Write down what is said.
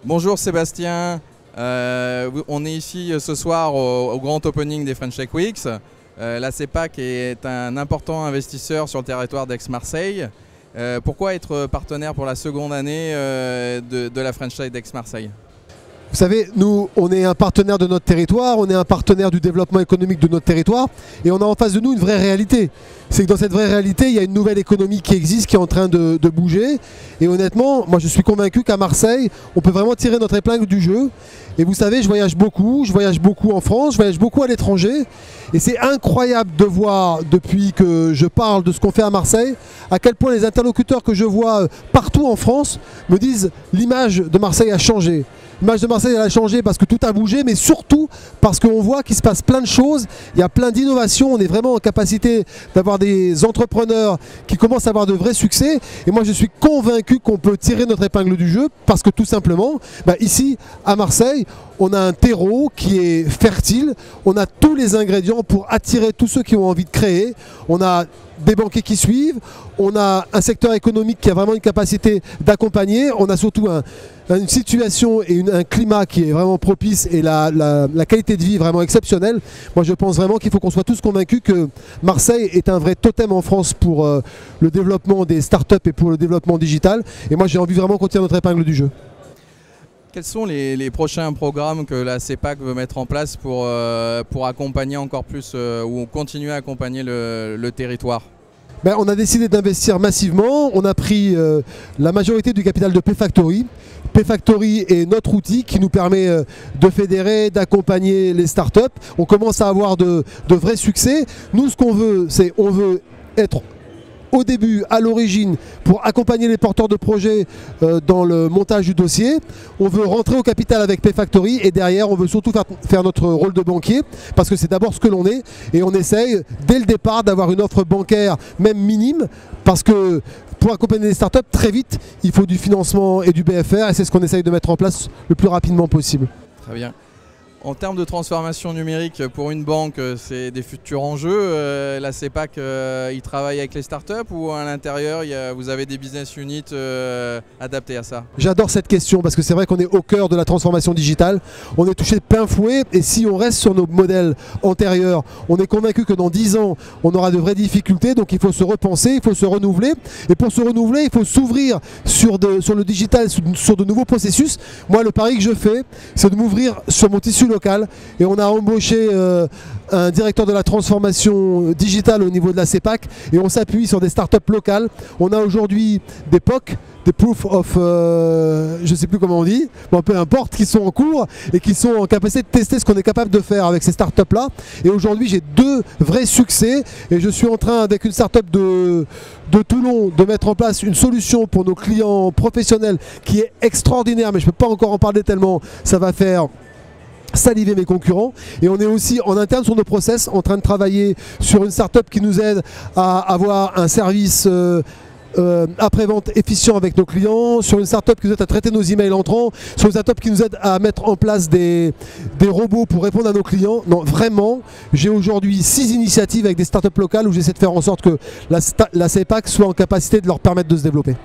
Bonjour Sébastien, on est ici ce soir au grand opening des French Tech Weeks. La CEPAC est un important investisseur sur le territoire d'Aix-Marseille. Pourquoi être partenaire pour la seconde année de la French Tech d'Aix-Marseille? Vous savez, nous, on est un partenaire de notre territoire, on est un partenaire du développement économique de notre territoire et on a en face de nous une vraie réalité. C'est que dans cette vraie réalité, il y a une nouvelle économie qui existe, qui est en train de bouger. Et honnêtement, moi je suis convaincu qu'à Marseille, on peut vraiment tirer notre épingle du jeu. Et vous savez, je voyage beaucoup en France, je voyage beaucoup à l'étranger. Et c'est incroyable de voir, depuis que je parle de ce qu'on fait à Marseille, à quel point les interlocuteurs que je vois partout en France me disent l'image de Marseille a changé. L'image de Marseille elle a changé parce que tout a bougé, mais surtout parce qu'on voit qu'il se passe plein de choses, il y a plein d'innovations, on est vraiment en capacité d'avoir des entrepreneurs qui commencent à avoir de vrais succès. Et moi je suis convaincu qu'on peut tirer notre épingle du jeu parce que tout simplement, ici à Marseille, on a un terreau qui est fertile, on a tous les ingrédients pour attirer tous ceux qui ont envie de créer, on a des banquiers qui suivent, on a un secteur économique qui a vraiment une capacité d'accompagner, on a surtout une situation et un climat qui est vraiment propice et la qualité de vie vraiment exceptionnelle. Moi je pense vraiment qu'il faut qu'on soit tous convaincus que Marseille est un vrai totem en France pour le développement des startups et pour le développement digital. Et moi j'ai envie vraiment qu'on tire notre épingle du jeu. Quels sont les prochains programmes que la CEPAC veut mettre en place pour accompagner encore plus ou continuer à accompagner le territoire? On a décidé d'investir massivement, on a pris la majorité du capital de Pfactory. Pfactory est notre outil qui nous permet de fédérer, d'accompagner les startups. On commence à avoir de vrais succès. Nous ce qu'on veut, c'est on veut être au début, à l'origine, pour accompagner les porteurs de projets dans le montage du dossier. On veut rentrer au capital avec Pfactory et derrière, on veut surtout faire notre rôle de banquier parce que c'est d'abord ce que l'on est et on essaye dès le départ d'avoir une offre bancaire même minime parce que pour accompagner les startups, très vite, il faut du financement et du BFR et c'est ce qu'on essaye de mettre en place le plus rapidement possible. Très bien. En termes de transformation numérique, pour une banque, c'est des futurs enjeux. La CEPAC, il travaille avec les startups ou à l'intérieur, vous avez des business units adaptés à ça? J'adore cette question parce que c'est vrai qu'on est au cœur de la transformation digitale. On est touché de plein fouet et si on reste sur nos modèles antérieurs, on est convaincu que dans 10 ans, on aura de vraies difficultés. Donc il faut se repenser, il faut se renouveler. Et pour se renouveler, il faut s'ouvrir sur le digital, sur de nouveaux processus. Moi, le pari que je fais, c'est de m'ouvrir sur mon tissu local et on a embauché un directeur de la transformation digitale au niveau de la CEPAC et on s'appuie sur des startups locales. On a aujourd'hui des POC, des Proof of, je ne sais plus comment on dit, peu importe, qui sont en cours et qui sont en capacité de tester ce qu'on est capable de faire avec ces startups là. Et aujourd'hui j'ai 2 vrais succès et je suis en train avec une startup de Toulon de mettre en place une solution pour nos clients professionnels qui est extraordinaire, mais je ne peux pas encore en parler tellement ça va faire saliver mes concurrents. Et on est aussi en interne sur nos process en train de travailler sur une startup qui nous aide à avoir un service après-vente efficient avec nos clients, sur une startup qui nous aide à traiter nos emails entrants, sur une startup qui nous aide à mettre en place des robots pour répondre à nos clients. Non, vraiment, j'ai aujourd'hui 6 initiatives avec des startups locales où j'essaie de faire en sorte que la CEPAC soit en capacité de leur permettre de se développer.